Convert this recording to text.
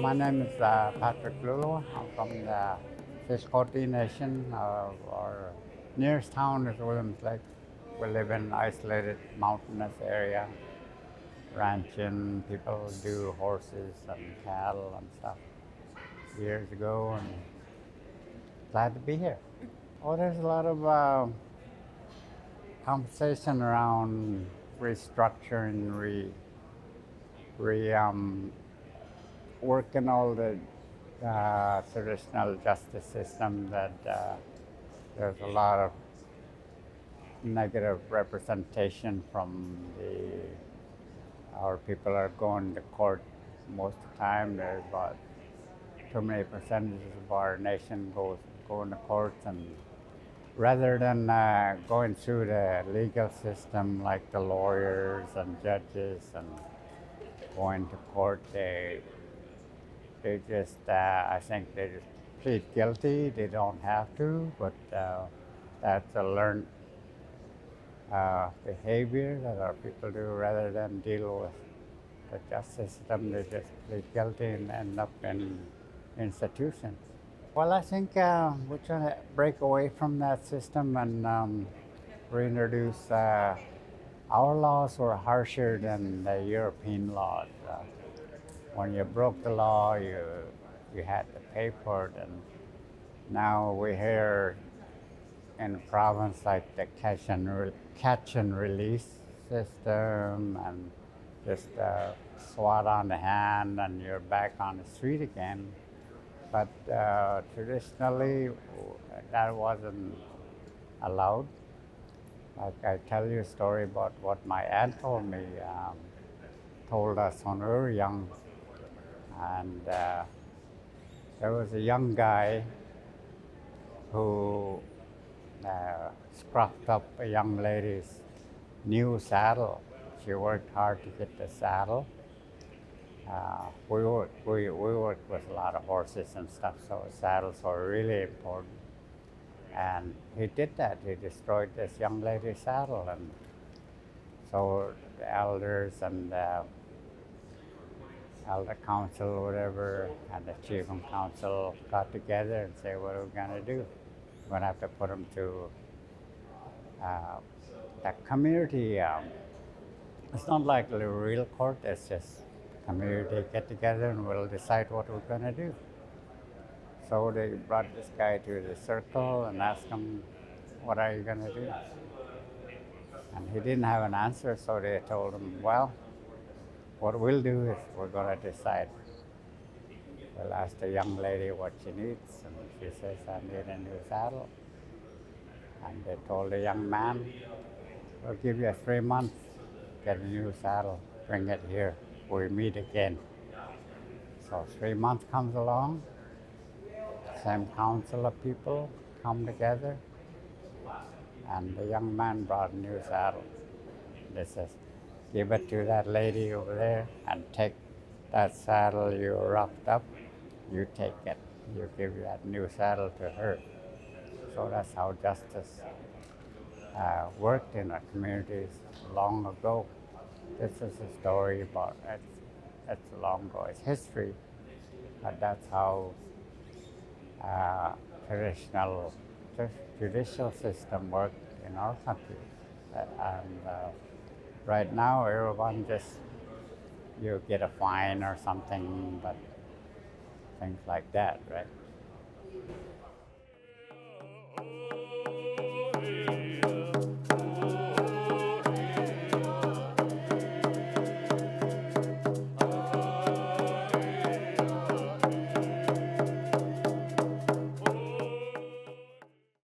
My name is Patrick Lulua. I'm from the Tshilqot'in Nation. Our nearest town is Williams Lake. We live in an isolated mountainous area, ranching. People do horses and cattle and stuff years ago, and glad to be here. Oh, there's a lot of conversation around restructuring, working all the traditional justice system that there's a lot of negative representation from our people are going to court most of the time. There's about too many percentages of our nation going to courts, and rather than going through the legal system like the lawyers and judges and going to court, they just, I think they just plead guilty. They don't have to, but that's a learned behavior that our people do. Rather than deal with the justice system, they just plead guilty and end up in institutions. Well, I think we're trying to break away from that system and reintroduce. Our laws were harsher than the European laws. When you broke the law, you had to pay for it. And now we hear in a province like the catch and release system, and just swat on the hand and you're back on the street again. But traditionally, that wasn't allowed. Like I tell you a story about what my aunt told me, told us when we were young. And there was a young guy who scruffed up a young lady's new saddle. She worked hard to get the saddle. We worked with a lot of horses and stuff, so saddles were really important. And he did that. He destroyed this young lady's saddle. And so the elders and the elder council or whatever and the chief and council got together and said, what are we going to do? We're going to have to put him to that community. It's not like a real court. It's just community get together and we'll decide what we're going to do. So they brought this guy to the circle and asked him, what are you going to do? And he didn't have an answer, so they told him, well, what we'll do is we're going to decide. We'll ask the young lady what she needs, and she says, I need a new saddle. And they told the young man, we'll give you 3 months, get a new saddle, bring it here, we'll meet again. So 3 months comes along, same council of people come together, and the young man brought a new saddle. They says, give it to that lady over there and take that saddle you roughed up, you take it. You give that new saddle to her. So that's how justice worked in our communities long ago. This is a story about, it's long ago, it's history, but that's how traditional judicial system worked in our country. And right now, everyone just, you get a fine or something, but things like that, right?